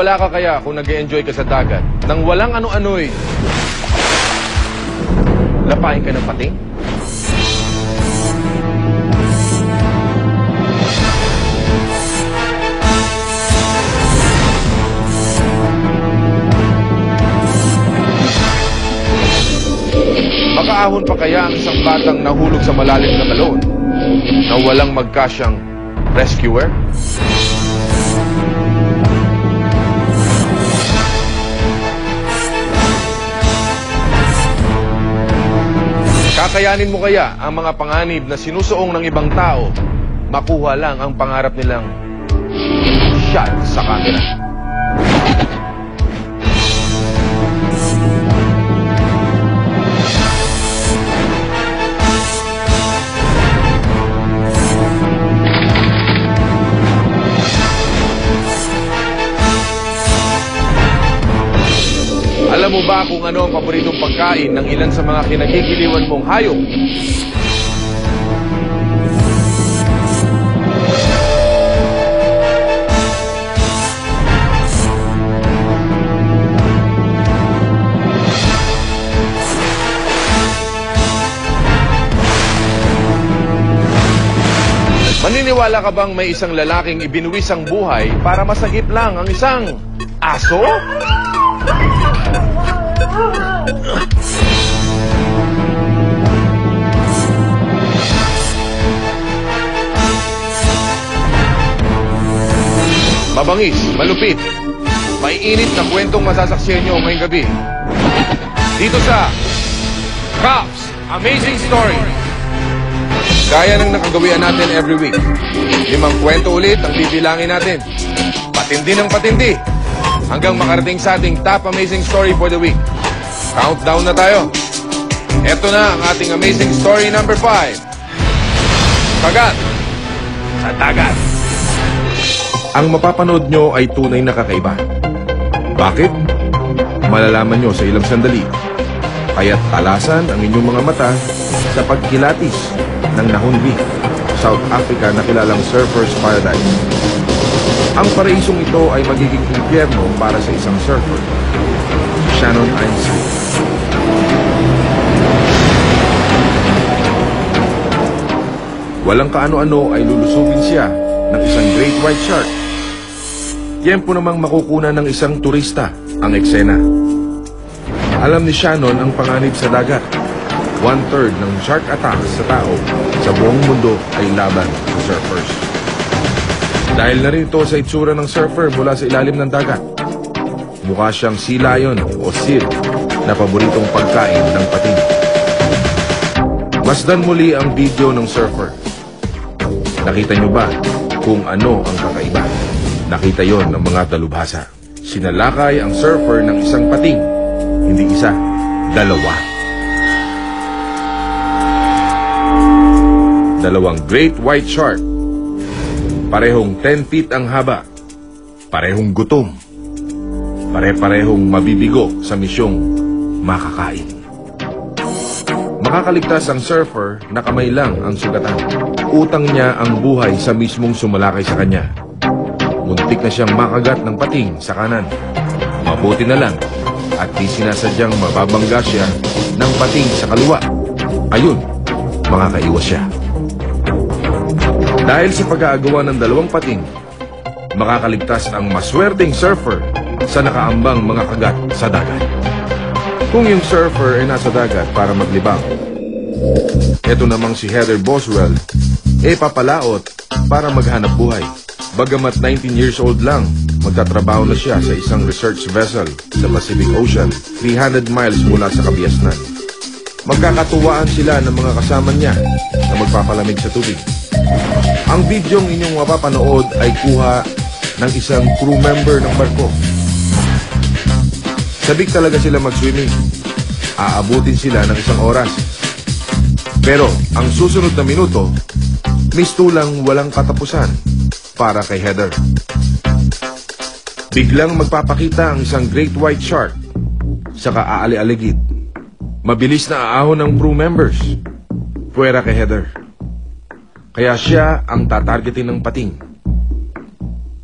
Mawawala ka kaya kung nag-e-enjoy ka sa dagat nang walang ano-ano'y lapain ka ng pating? Makaahon pa kaya ang isang batang nahulog sa malalim na balon na walang magkasyang rescuer? Kakayanin mo kaya ang mga panganib na sinusuong ng ibang tao makuha lang ang pangarap nilang shot sa camera? Alam mo ba kung ano ang paboritong pagkain ng ilan sa mga kinagigiliwan mong hayop? Maniniwala ka bang may isang lalaking ibinuwis ang buhay para masagip lang ang isang aso? Mabangis, malupit, may init na kwentong masasaksiyan nyo ngayong gabi dito sa Cops Amazing Story. Gaya ng nakagawian natin every week, 5 kwento ulit ang bibilangin natin, patindi ng patindi, hanggang makarating sa ating Top Amazing Story for the week. Countdown na tayo. Ito na ang ating Amazing Story number 5. Kagat sa dagat. Ang mapapanood nyo ay tunay na kakaiba. Bakit? Malalaman nyo sa ilang sandali. Kaya't talasan ang inyong mga mata sa pagkilatis ng Nahon Reef, South Africa na kilalang Surfer's Paradise. Ang paraisong ito ay magiging impyerno para sa isang surfer, Shannon Einstein. Walang kaano-ano ay lulusubin siya ng isang great white shark. Tiempo namang makukunan ng isang turista ang eksena. Alam ni Shannon ang panganib sa dagat. 1/3 ng shark attacks sa tao sa buong mundo ay laban sa surfers. Dahil na rin ito sa itsura ng surfer mula sa ilalim ng dagat. Mukha siyang sea lion o seal na paboritong pagkain ng pating. Masdan muli ang video ng surfer. Nakita niyo ba kung ano ang kakaiba? Nakita yon ng mga dalubhasa. Sinalakay ang surfer ng isang pating. Hindi isa, 2. 2 great white shark. Parehong 10 feet ang haba. Parehong gutom. Pare-parehong mabibigo sa misyong makakain. Makakaligtas ang surfer na kamay lang ang sugatan. Utang niya ang buhay sa mismong sumalakay sa kanya. Muntik na siyang makagat ng pating sa kanan. Mabuti na lang at di sinasadyang mababangga siya ng pating sa kaliwa. Ayun, makakaiwas siya. Dahil sa pag-aagawa ng 2 pating, makakaligtas ang maswerteng surfer sa nakaambang mga kagat sa dagat. Kung yung surfer ay nasa dagat para maglibang, eto namang si Heather Boswell papalaot para maghanap buhay. Bagamat 19 years old lang, magtatrabaho na siya sa isang research vessel sa Pacific Ocean, 300 miles mula sa Kabiasnan. Magkakatuwaan sila ng mga kasama niya na magpapalamig sa tubig. Ang videong inyong mapapanood ay kuha ng isang crew member ng barko. Sabik talaga sila mag-swimming. Aabutin sila ng 1 oras. Pero ang susunod na minuto, mistulang walang katapusan para kay Heather. Biglang magpapakita ang isang great white shark sa kaali-aligid. Mabilis na aahon ng crew members puwera kay Heather. Kaya siya ang tatargetin ng pating.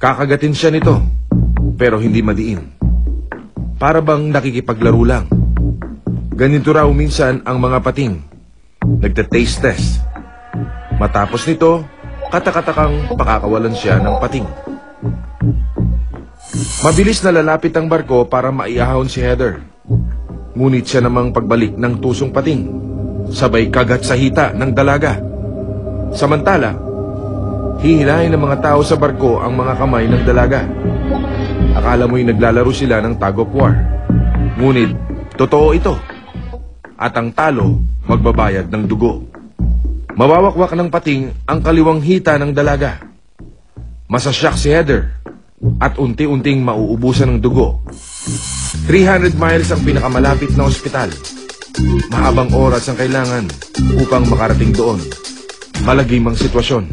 Kakagatin siya nito. pero hindi madiin. Para bang nakikipaglaro lang. Ganito raw minsan ang mga pating. Nagte-taste test. Matapos nito, katakatakang pakakawalan siya ng pating. Mabilis na lalapit ang barko para maiahon si Heather. Ngunit siya namang pagbalik ng tusong pating. Sabay kagat sa hita ng dalaga. Samantala, hihilahin ng mga tao sa barko ang mga kamay ng dalaga. Akala mo'y naglalaro sila ng tug of war. Ngunit, totoo ito. At ang talo, magbabayad ng dugo. Mawawakwak ng pating ang kaliwang hita ng dalaga. Masasyak si Heather at unti-unting mauubusan ng dugo. 300 miles ang pinakamalapit na ospital. Mahabang oras ang kailangan upang makarating doon. Malagim ang sitwasyon.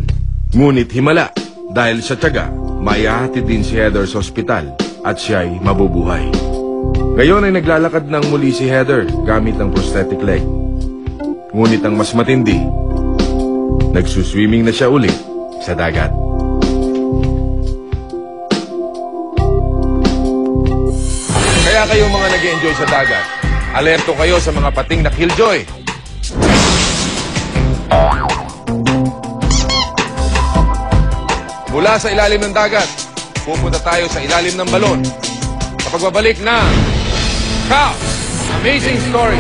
Ngunit himala dahil sa tiyaga, maihahatid din si Heather sa ospital at siya'y mabubuhay. Ngayon ay naglalakad ng muli si Heather gamit ang prosthetic leg. Ngunit ang mas matindi, nagsuswimming na siya ulit sa dagat. Kaya kayong mga nag-enjoy sa dagat, alerto kayo sa mga pating na killjoy. Mula sa ilalim ng dagat, pupunta tayo sa ilalim ng balon. Sa pagbabalik na Cops Amazing Story.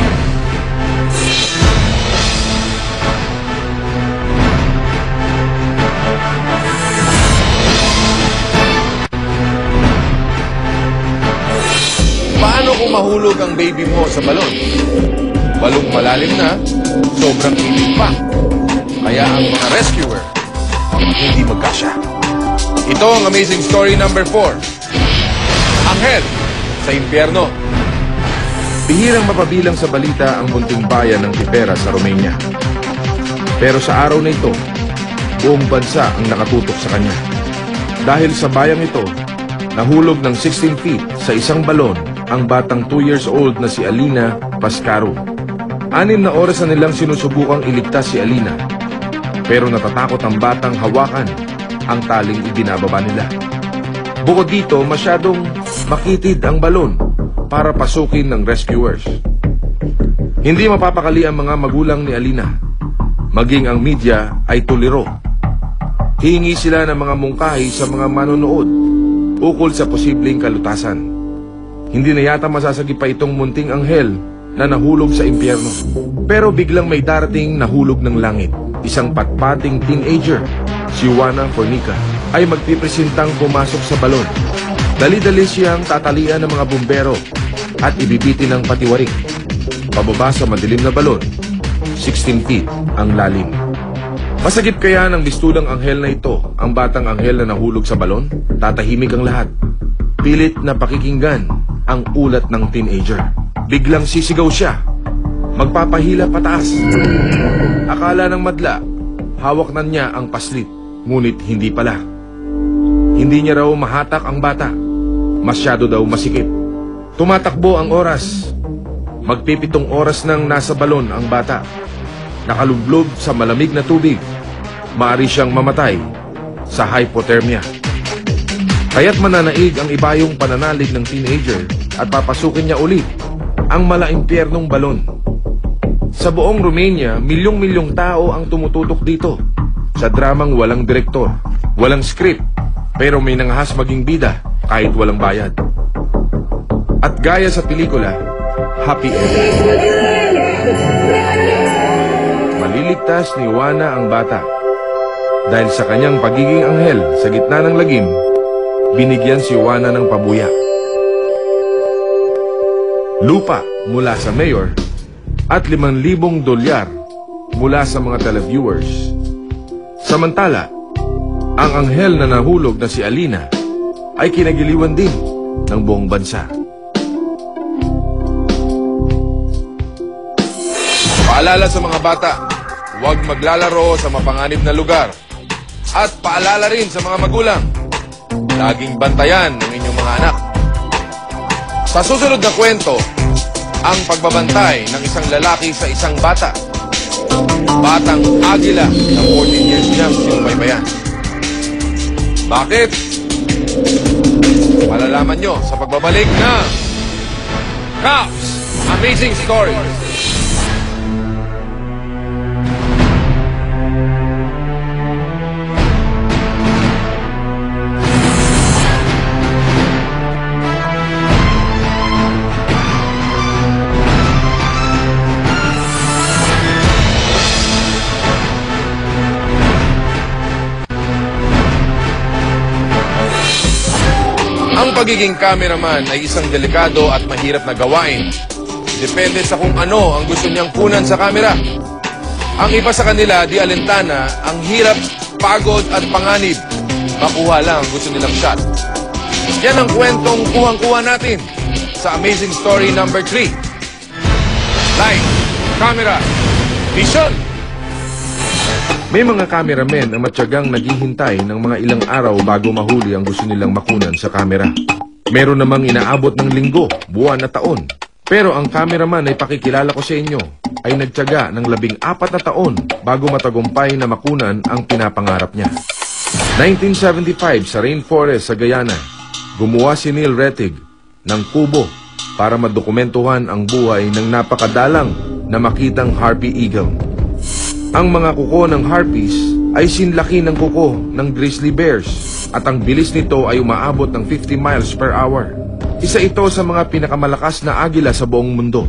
Paano kung mahulog ang baby mo sa balon? Balong malalim na, sobrang init pa. Kaya ang mga rescuer, hindi magkasya. Ito ang Amazing Story number 4. Anghel sa Impyerno. Bihirang mapabilang sa balita ang munting bayan ng Pipera sa Romania. Pero sa araw na ito, buong bansa ang nakatutok sa kanya. Dahil sa bayang ito, nahulog ng 16 feet sa isang balon ang batang 2 years old na si Alina Pascaru. 6 na oras na nilang sinusubukang iligtas si Alina. Pero natatakot ang batang hawakan ang taling ibinababa nila. Bukod dito, masyadong makitid ang balon para pasukin ng rescuers. Hindi mapapakali ang mga magulang ni Alina. Maging ang media ay tuliro. Hihingi sila ng mga mungkahi sa mga manonood ukol sa posibleng kalutasan. Hindi na yata masasagip pa itong munting anghel na nahulog sa impyerno. Pero biglang may darating nahulog ng langit. Isang patpating teenager, si Juana Fornica, ay magpipresentang pumasok sa balon. Dali-dali siyang tatalian ng mga bumbero at ibibitin ng patiwarik. Pababa sa madilim na balon, 16 feet ang lalim. Masagip kaya ng bistulang anghel na ito ang batang anghel na nahulog sa balon? Tatahimik ang lahat. Pilit na pakikinggan ang ulat ng teenager. Biglang sisigaw siya. Magpapahila pataas. Akala ng madla, hawak na niya ang paslit. Ngunit hindi pala. Hindi niya raw mahatak ang bata. Masyado daw masikip. Tumatakbo ang oras. Magpipitong oras nang nasa balon ang bata. Nakalublob sa malamig na tubig. Maaari siyang mamatay sa hypothermia. Kaya't mananaig ang ibayong pananalig ng teenager at papasukin niya ulit ang malaimpyernong balon. Sa buong Romania, milyong-milyong tao ang tumututok dito. Sa dramang walang direktor, walang script, pero may nangahas maging bida kahit walang bayad. At gaya sa pelikula, happy ending. Maliligtas ni Juana ang bata. Dahil sa kanyang pagiging anghel sa gitna ng lagim, binigyan si Juana ng pabuya. Lupa mula sa mayor at 5,000 dolyar mula sa mga televiewers. Samantala, ang anghel na nahulog na si Alina ay kinagiliwan din ng buong bansa. Paalala sa mga bata, huwag maglalaro sa mapanganib na lugar. At paalala rin sa mga magulang, laging bantayan ng inyong mga anak. Sa susunod na kwento, ang pagbabantay ng isang lalaki sa isang bata. Batang agila na 14 years niyang sinubaybayan. Bakit? Malalaman nyo sa pagbabalik ng Cops Amazing Stories. Ang pagiging cameraman ay isang delikado at mahirap na gawain. Depende sa kung ano ang gusto niyang kunan sa kamera. Ang iba sa kanila, di alintana, ang hirap, pagod at panganib. Makuha lang ang gusto nilang shot. Yan ang kwentong kuhang-kuha natin sa Amazing Story number 3. Light, camera, vision! May mga cameramen ang matyagang naghihintay ng mga ilang araw bago mahuli ang gusto nilang makunan sa kamera. Meron namang inaabot ng linggo, buwan at taon. Pero ang cameraman ay pakikilala ko sa inyo ay nagtyaga ng 14 na taon bago matagumpay na makunan ang pinapangarap niya. 1975 sa Rainforest sa Guyana, gumawa si Neil Rettig ng kubo para madokumentuhan ang buhay ng napakadalang na makitang Harpy Eagle. Ang mga kuko ng harpies ay sinlaki ng kuko ng grizzly bears at ang bilis nito ay umaabot ng 50 miles per hour. Isa ito sa mga pinakamalakas na agila sa buong mundo.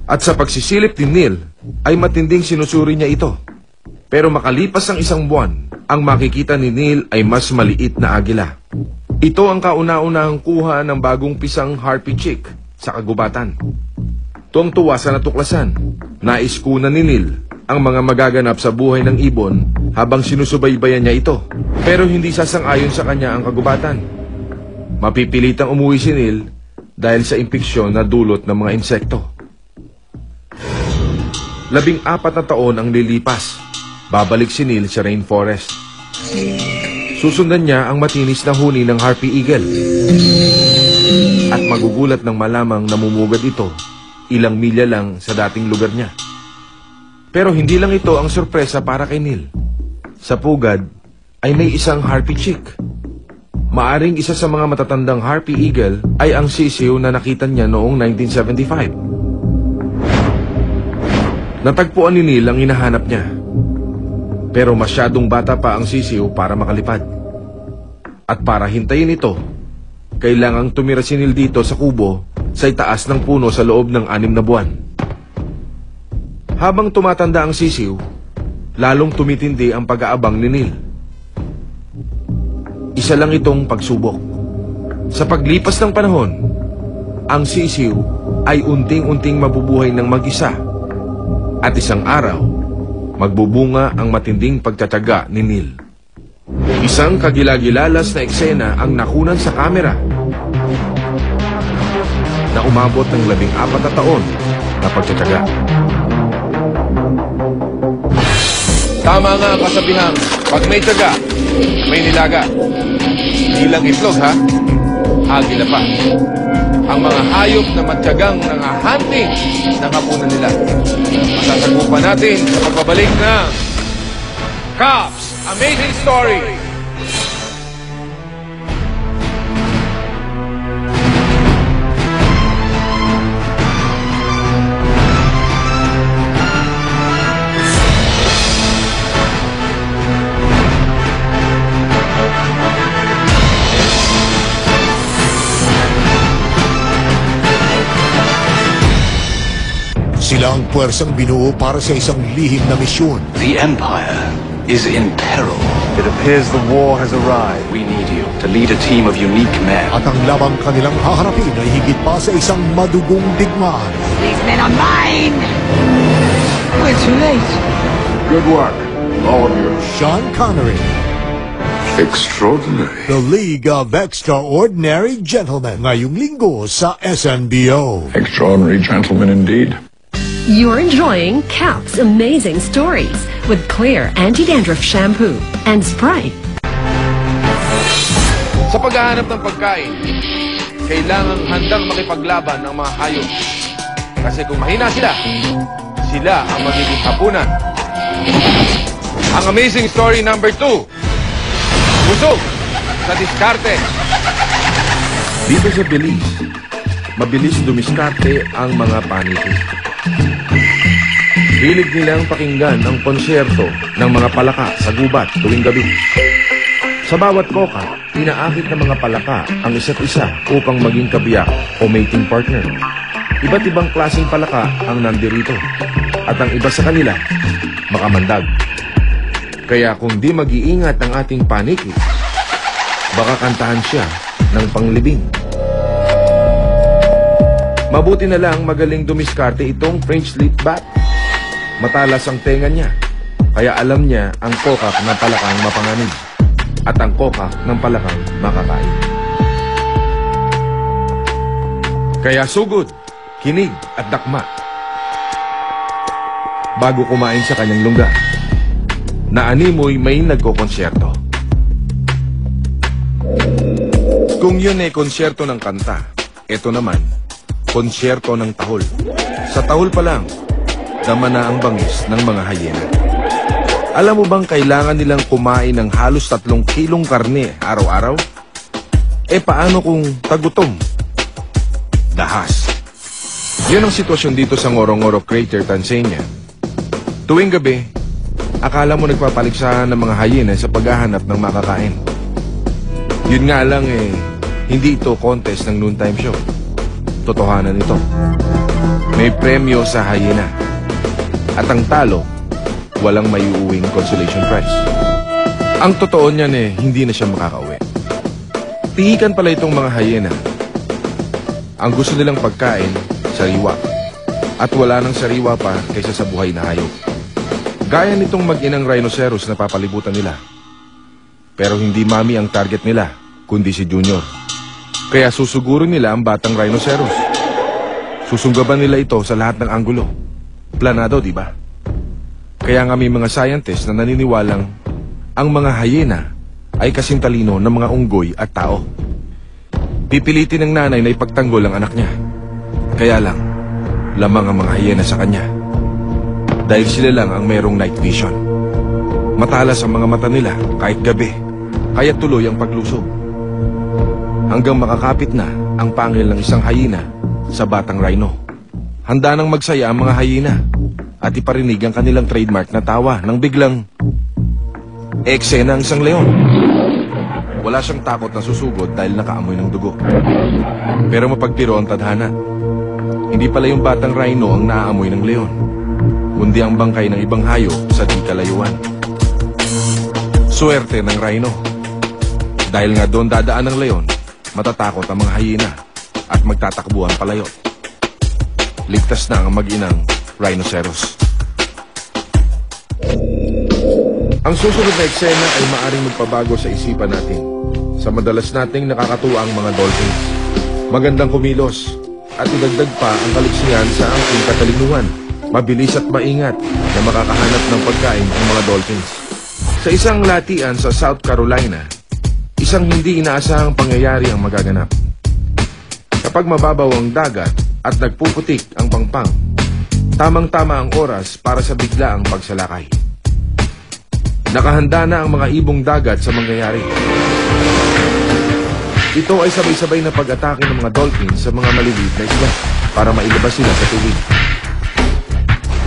At sa pagsisilip ni Neil ay matinding sinusuri niya ito. Pero makalipas ang isang buwan, ang makikita ni Neil ay mas maliit na agila. Ito ang kauna-unahang kuha ng bagong pisang harpy chick sa kagubatan. Tuwang-tuwa sa natuklasan, nais kunan ni Neil ang mga magaganap sa buhay ng ibon habang sinusubaybayan niya ito. Pero hindi sasang-ayon sa kanya ang kagubatan. Mapipilitang umuwi si Neil dahil sa impeksyon na dulot ng mga insekto. 14 na taon ang lilipas. Babalik si Neil sa rainforest. Susundan niya ang matinis na huni ng Harpy Eagle. At magugulat ng malamang namumugad ito ilang milya lang sa dating lugar niya. Pero hindi lang ito ang sorpresa para kay Neil. Sa pugad ay may isang harpy chick. Maaring isa sa mga matatandang Harpy Eagle ay ang sisiw na nakita niya noong 1975. Natagpuan ni Neil ang hinahanap niya. Pero masyadong bata pa ang sisiw para makalipad. At para hintayin ito, kailangang tumira si Neil dito sa kubo sa itaas ng puno sa loob ng 6 na buwan. Habang tumatanda ang sisiw, lalong tumitindi ang pag-aabang ni Neil. Isa lang itong pagsubok. Sa paglipas ng panahon, ang sisiw ay unting-unting mabubuhay ng mag-isa. At isang araw, magbubunga ang matinding pagtataga ni Neil. Isang kagilagilalas na eksena ang nakunan sa kamera na umabot ng 14 na taon na pagtataga. Tama nga ang kasabihang, pag may tiyaga, may nilaga. Hindi lang itlog ha, agila pa. Ang mga hayop na matyagang nangahunting ng hapunan nila. Masasagupan natin sa pagbabalik ng Cops Amazing Story. Sila ang puwersang binuo para sa isang lihim na misyon. The Empire is in peril. It appears the war has arrived. We need you to lead a team of unique men. At ang labang kanilang haharapin ay higit pa sa isang madugong digmaan. These men are mine! We're too late. Good work, all of you. Sean Connery, Extraordinary. The League of Extraordinary Gentlemen. Ngayong linggo sa SNBO. Extraordinary gentlemen indeed. You're enjoying Cap's Amazing Stories with Clear Anti-Dandruff Shampoo and Sprite. Sa paghahanap ng pagkain, kailangang handang makipaglaban ng mga hayop. Kasi kung mahina sila, sila ang magiging hapunan. Ang Amazing Story number 2, busog sa diskarte. Dito sa Belize, mabilis dumiskarte ang mga paniki. Hilig nilang pakinggan ang konsyerto ng mga palaka sa gubat tuwing gabi. Sa bawat koka, inaakit ng mga palaka ang isa't isa upang maging kabiyak o mating partner. Iba't ibang klaseng palaka ang nandirito at ang iba sa kanila makamandag. Kaya kung di mag-iingat ang ating paniki, baka kantahan siya ng panglibing. Mabuti na lang magaling dumiskarte itong French Lip Bat. Matalas ang tenga niya, kaya alam niya ang kokak ng palakang mapanganib at ang kokak ng palakang makakain. Kaya sugod, kinig at dakma bago kumain sa kanyang lungga na animoy may nagkokonsyerto. Kung yun ay konsyerto ng kanta, ito naman, konsyerto ng tahol. Sa tahol pa lang, dama na ang bangis ng mga hyena. Alam mo bang kailangan nilang kumain ng halos 3 kilong karne araw-araw? Paano kung tagutom? Dahas. Yun ang sitwasyon dito sa Ngorongoro Crater, Tanzania. Tuwing gabi, akala mo nagpapaligsahan ng mga hyena sa paghahanap ng makakain. Yun nga lang hindi ito contest ng noontime show. Totohanan ito. May premyo sa hyena. At ang talo, walang maiuwing consolation prize. Ang totoo niyan hindi na siya makakauwi. Pihikan pala itong mga hyena. Ang gusto nilang pagkain, sariwa. At wala nang sariwa pa kaysa sa buhay na hayop. Gaya nitong mag-inang rhinoceros na papalibutan nila. Pero hindi mami ang target nila, kundi si Junior. Kaya susugurin nila ang batang rhinoceros. Susunggaban nila ito sa lahat ng anggulo. Planado, di ba? Kaya nga may mga scientists na naniniwalang ang mga hyena ay kasing talino ng mga unggoy at tao. Pipilitin ng nanay na ipagtanggol ang anak niya. Kaya lang, lamang ang mga hyena sa kanya. Dahil sila lang ang mayroong night vision. Matalas ang mga mata nila kahit gabi, kaya tuloy ang paglusob. Hanggang makakapit na ang pangil ng isang hyena sa batang rhino. Handa nang magsaya ang mga hyena at iparinig ang kanilang trademark na tawa nang biglang eksena ang isang leon. Wala siyang takot na susugod dahil nakaamoy ng dugo. Pero mapagtiro ang tadhana. Hindi pala yung batang rhino ang naaamoy ng leon, kundi ang bangkay ng ibang hayop sa di kalayuan. Swerte ng rhino. Dahil nga doon dadaan ng leon, matatakot ang mga hyena at magtatakbuhan palayo. Ligtas na ang mag-inang rhinoceros. Ang susunod na eksena ay maaring magpabago sa isipan natin sa madalas nating nakakatuwang mga dolphins. Magandang kumilos at idagdag pa ang kaliksiyan sa aking katalinuhan. Mabilis at maingat na makakahanap ng pagkain ang mga dolphins. Sa isang latian sa South Carolina, isang hindi inaasahang pangyayari ang magaganap. Kapag mababaw ang dagat at nagpuputik ang pangpang, tamang-tama ang oras para sa biglaang pagsalakay. Nakahanda na ang mga ibong dagat sa mangyayari. Ito ay sabay-sabay na pag-atake ng mga dolphins sa mga maliliit na isla para mailabas sila sa tubig.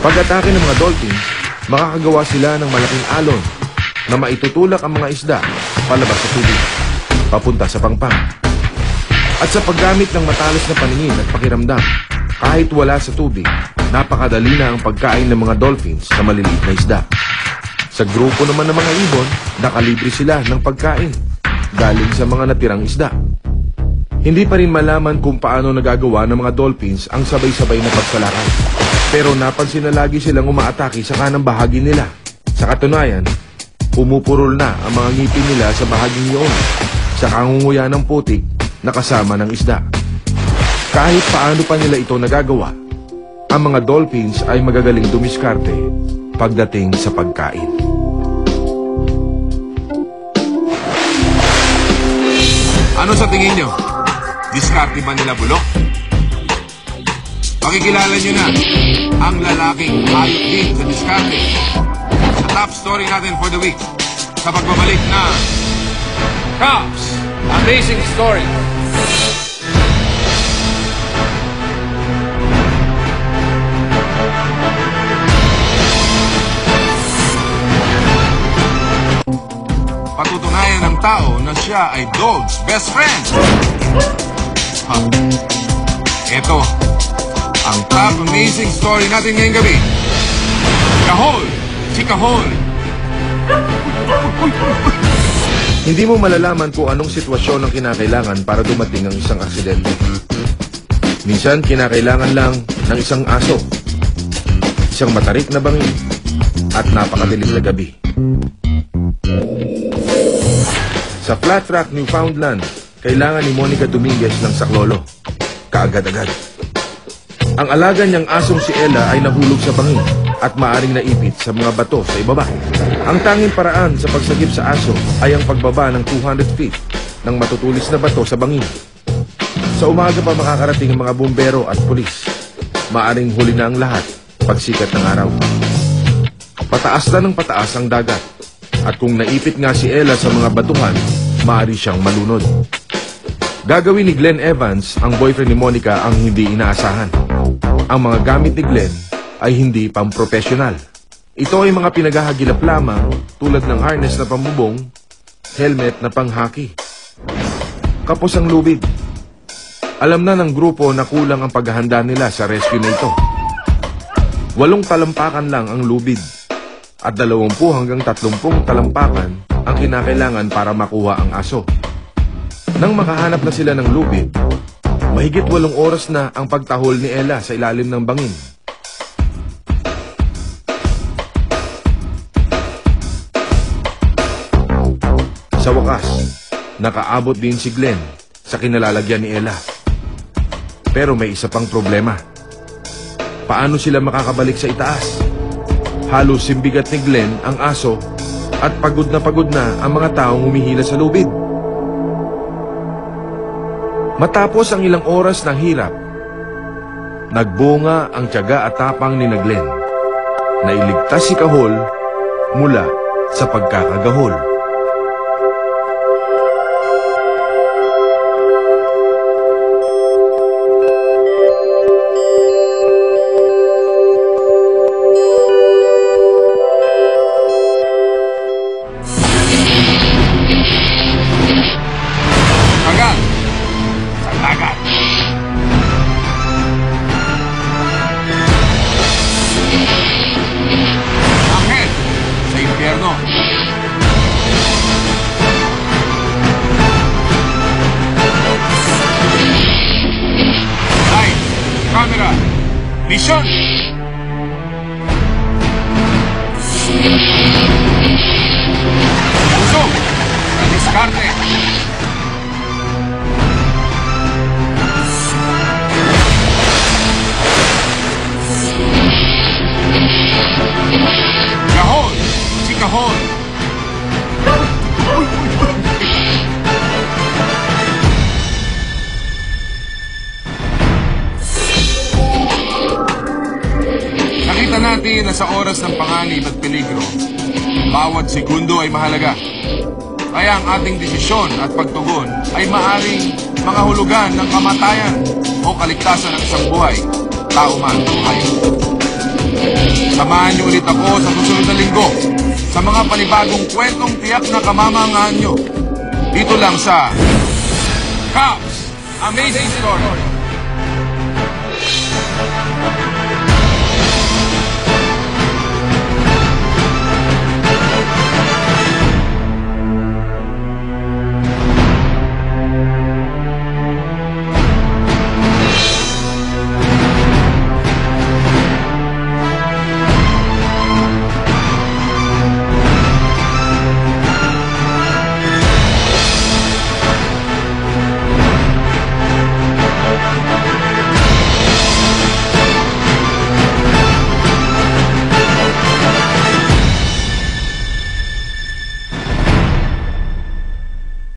Pag-atake ng mga dolphins, makakagawa sila ng malaking alon na maitutulak ang mga isda palabas sa tubig, papunta sa pangpang. At sa paggamit ng matalas na paningin at pakiramdam, kahit wala sa tubig, napakadali na ang pagkain ng mga dolphins sa maliliit na isda. Sa grupo naman ng mga ibon, nakalibre sila ng pagkain galing sa mga natirang isda. Hindi pa rin malaman kung paano nagagawa ng mga dolphins ang sabay-sabay na pagsalakay. Pero napansin na lagi silang umaatake sa kanang bahagi nila. Sa katunayan, pumupurol na ang mga ngipin nila sa bahaging iyon sa kangunguya ng putik na kasama ng isda. Kahit paano pa nila ito nagagawa, ang mga dolphins ay magagaling dumiskarte pagdating sa pagkain. Ano sa tingin nyo? Diskarte ba nila bulok? Pakikilala nyo na ang lalaking hayop din sa diskarte. Sa top story natin for the week, sa pagbabalik na Cops Amazing Story. siya ay dog's best friend. Ito ang top amazing story natin ngayong gabi. Kahol! Si Kahol! Hindi mo malalaman kung anong sitwasyon ang kinakailangan para dumating ang isang aksidente. Minsan, kinakailangan lang ng isang aso, isang matarik na bangin, at napakadilim na gabi. Sa Flat Rock, Newfoundland, kailangan ni Monica Dominguez ng saklolo. Kaagad-agad. Ang alaga niyang asong si Ella ay nahulog sa bangin at maaring naipit sa mga bato sa ibaba. Ang tanging paraan sa pagsagip sa aso ay ang pagbaba ng 200 feet ng matutulis na bato sa bangin. Sa umaga pa makakarating ang mga bumbero at pulis. Maaring huli na ang lahat pagsikat ng araw. Pataas na ng pataas ang dagat. At kung naipit nga si Ella sa mga batuhan, maaari siyang malunod. Gagawin ni Glenn Evans, ang boyfriend ni Monica, ang hindi inaasahan. Ang mga gamit ni Glenn ay hindi pang-professional. Ito ay mga pinaghahagilap lamang tulad ng harness na pambubong, helmet na pang-hockey. Kapos ang lubid. Alam na ng grupo na kulang ang paghahanda nila sa rescue na ito. 8 talampakan lang ang lubid at 20 hanggang 30 talampakan ang kinakailangan para makuha ang aso. Nang makahanap na sila ng lubid, mahigit 8 oras na ang pagtahol ni Ella sa ilalim ng bangin. Sa wakas, nakaabot din si Glenn sa kinalalagyan ni Ella. Pero may isa pang problema. Paano sila makakabalik sa itaas? Halos simbigat ni Glenn ang aso at pagod na ang mga taong humihila sa lubid. Matapos ang ilang oras ng hirap, nagbunga ang tiyaga at tapang ni Glenn na iligtas si Kahol mula sa pagkakagahol. Mission! Puso! Diskarte! Kahol! Si Kahol! Nakita natin na sa oras ng panganib at peligro, bawat segundo ay mahalaga. Kaya ang ating desisyon at pagtugon ay maaring mga hulugan ng kamatayan o kaligtasan ng isang buhay, tao man o hayop. Samahan niyo ulit ako sa susunod na linggo sa mga panibagong kwentong tiyak na kamamangahan nyo. Dito lang sa Cops Amazing Story.